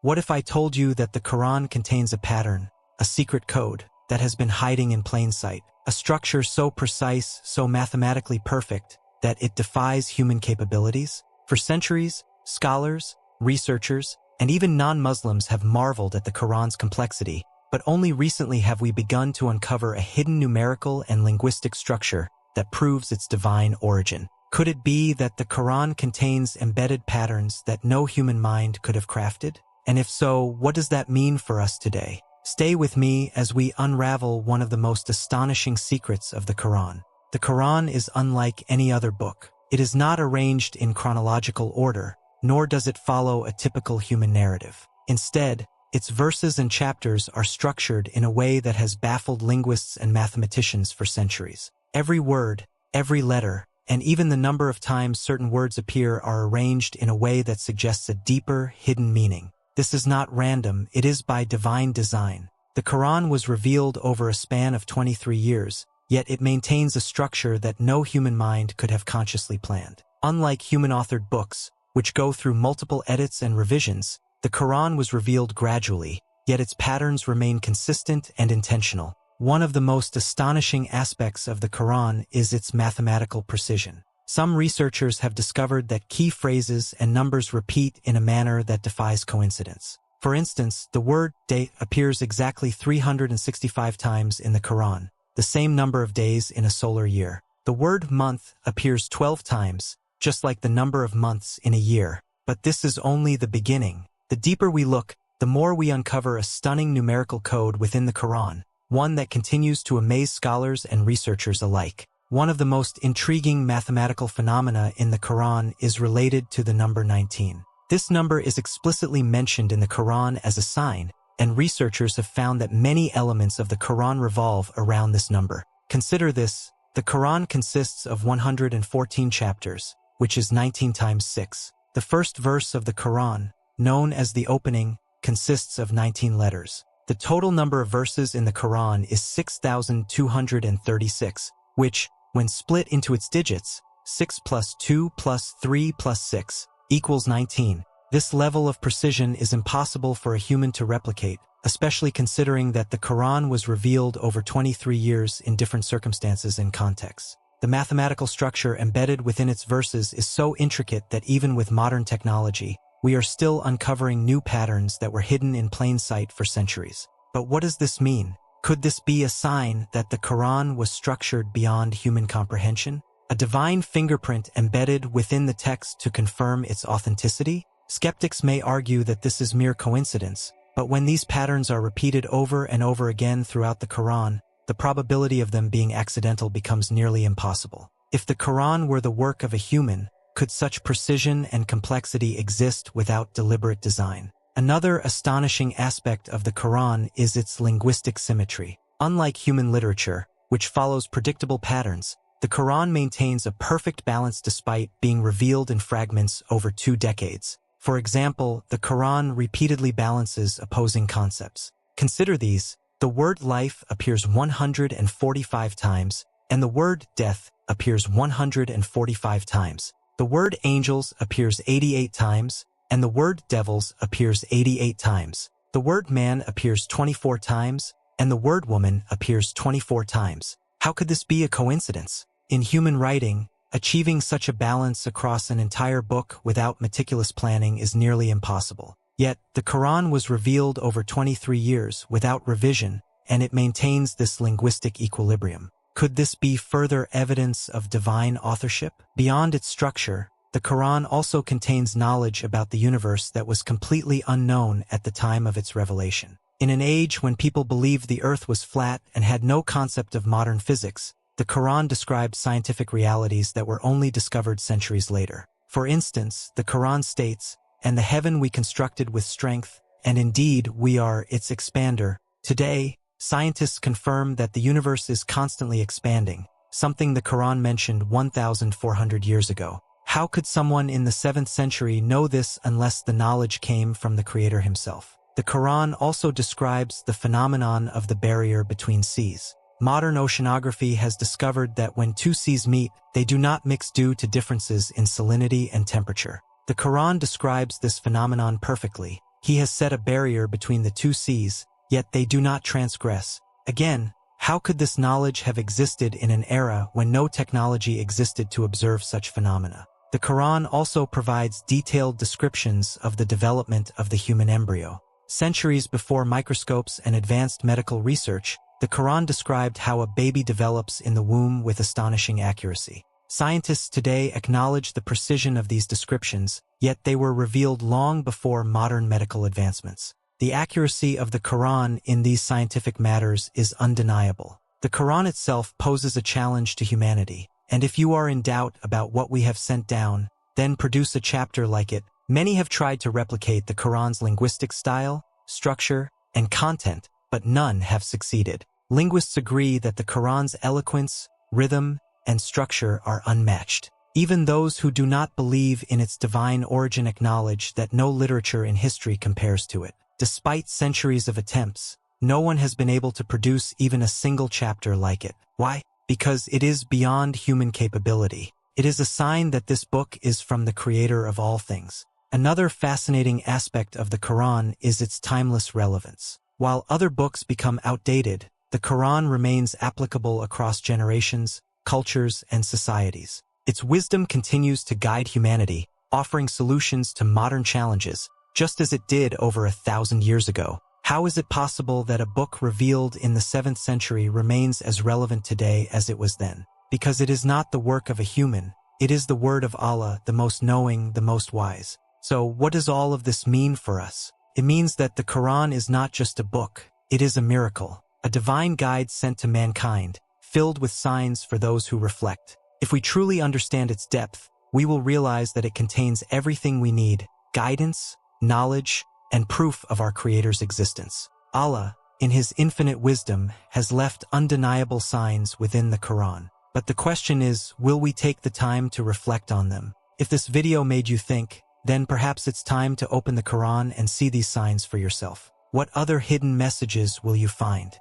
What if I told you that the Quran contains a pattern, a secret code, that has been hiding in plain sight, a structure so precise, so mathematically perfect, that it defies human capabilities? For centuries, scholars, researchers, and even non-Muslims have marveled at the Quran's complexity, but only recently have we begun to uncover a hidden numerical and linguistic structure that proves its divine origin. Could it be that the Quran contains embedded patterns that no human mind could have crafted? And if so, what does that mean for us today? Stay with me as we unravel one of the most astonishing secrets of the Quran. The Quran is unlike any other book. It is not arranged in chronological order, nor does it follow a typical human narrative. Instead, its verses and chapters are structured in a way that has baffled linguists and mathematicians for centuries. Every word, every letter, and even the number of times certain words appear are arranged in a way that suggests a deeper, hidden meaning. This is not random, it is by divine design. The Quran was revealed over a span of 23 years, yet it maintains a structure that no human mind could have consciously planned. Unlike human-authored books, which go through multiple edits and revisions, the Quran was revealed gradually, yet its patterns remain consistent and intentional. One of the most astonishing aspects of the Quran is its mathematical precision. Some researchers have discovered that key phrases and numbers repeat in a manner that defies coincidence. For instance, the word day appears exactly 365 times in the Quran, the same number of days in a solar year. The word month appears 12 times, just like the number of months in a year. But this is only the beginning. The deeper we look, the more we uncover a stunning numerical code within the Quran, one that continues to amaze scholars and researchers alike. One of the most intriguing mathematical phenomena in the Quran is related to the number 19. This number is explicitly mentioned in the Quran as a sign, and researchers have found that many elements of the Quran revolve around this number. Consider this: the Quran consists of 114 chapters, which is 19 times 6. The first verse of the Quran, known as the opening, consists of 19 letters. The total number of verses in the Quran is 6,236, which, when split into its digits, 6 plus 2 plus 3 plus 6 equals 19. This level of precision is impossible for a human to replicate, especially considering that the Quran was revealed over 23 years in different circumstances and contexts. The mathematical structure embedded within its verses is so intricate that even with modern technology, we are still uncovering new patterns that were hidden in plain sight for centuries. But what does this mean? Could this be a sign that the Quran was structured beyond human comprehension? A divine fingerprint embedded within the text to confirm its authenticity? Skeptics may argue that this is mere coincidence, but when these patterns are repeated over and over again throughout the Quran, the probability of them being accidental becomes nearly impossible. If the Quran were the work of a human, could such precision and complexity exist without deliberate design? Another astonishing aspect of the Quran is its linguistic symmetry. Unlike human literature, which follows predictable patterns, the Quran maintains a perfect balance despite being revealed in fragments over 2 decades. For example, the Quran repeatedly balances opposing concepts. Consider these: the word life appears 145 times, and the word death appears 145 times. The word angels appears 88 times, and the word devils appears 88 times. The word man appears 24 times, and the word woman appears 24 times. How could this be a coincidence? In human writing, achieving such a balance across an entire book without meticulous planning is nearly impossible. Yet, the Quran was revealed over 23 years without revision, and it maintains this linguistic equilibrium. Could this be further evidence of divine authorship? Beyond its structure, the Quran also contains knowledge about the universe that was completely unknown at the time of its revelation. In an age when people believed the earth was flat and had no concept of modern physics, the Quran described scientific realities that were only discovered centuries later. For instance, the Quran states, "And the heaven we constructed with strength, and indeed we are its expander." Today, scientists confirm that the universe is constantly expanding, something the Quran mentioned 1,400 years ago. How could someone in the 7th century know this unless the knowledge came from the Creator himself? The Quran also describes the phenomenon of the barrier between seas. Modern oceanography has discovered that when 2 seas meet, they do not mix due to differences in salinity and temperature. The Quran describes this phenomenon perfectly, He has set a barrier between the two seas, yet they do not transgress. Again, how could this knowledge have existed in an era when no technology existed to observe such phenomena? The Qur'an also provides detailed descriptions of the development of the human embryo. Centuries before microscopes and advanced medical research, the Qur'an described how a baby develops in the womb with astonishing accuracy. Scientists today acknowledge the precision of these descriptions, yet they were revealed long before modern medical advancements. The accuracy of the Qur'an in these scientific matters is undeniable. The Qur'an itself poses a challenge to humanity, and if you are in doubt about what we have sent down, then produce a chapter like it. Many have tried to replicate the Qur'an's linguistic style, structure, and content, but none have succeeded. Linguists agree that the Qur'an's eloquence, rhythm, and structure are unmatched. Even those who do not believe in its divine origin acknowledge that no literature in history compares to it. Despite centuries of attempts, no one has been able to produce even a single chapter like it. Why? Because it is beyond human capability. It is a sign that this book is from the Creator of all things. Another fascinating aspect of the Qur'an is its timeless relevance. While other books become outdated, the Qur'an remains applicable across generations, cultures, and societies. Its wisdom continues to guide humanity, offering solutions to modern challenges, just as it did over 1,000 years ago. How is it possible that a book revealed in the 7th century remains as relevant today as it was then? Because it is not the work of a human, it is the word of Allah, the most knowing, the most wise. So what does all of this mean for us? It means that the Qur'an is not just a book, it is a miracle, a divine guide sent to mankind, filled with signs for those who reflect. If we truly understand its depth, we will realize that it contains everything we need: guidance, knowledge, and proof of our Creator's existence. Allah, in His infinite wisdom, has left undeniable signs within the Qur'an. But the question is, will we take the time to reflect on them? If this video made you think, then perhaps it's time to open the Qur'an and see these signs for yourself. What other hidden messages will you find?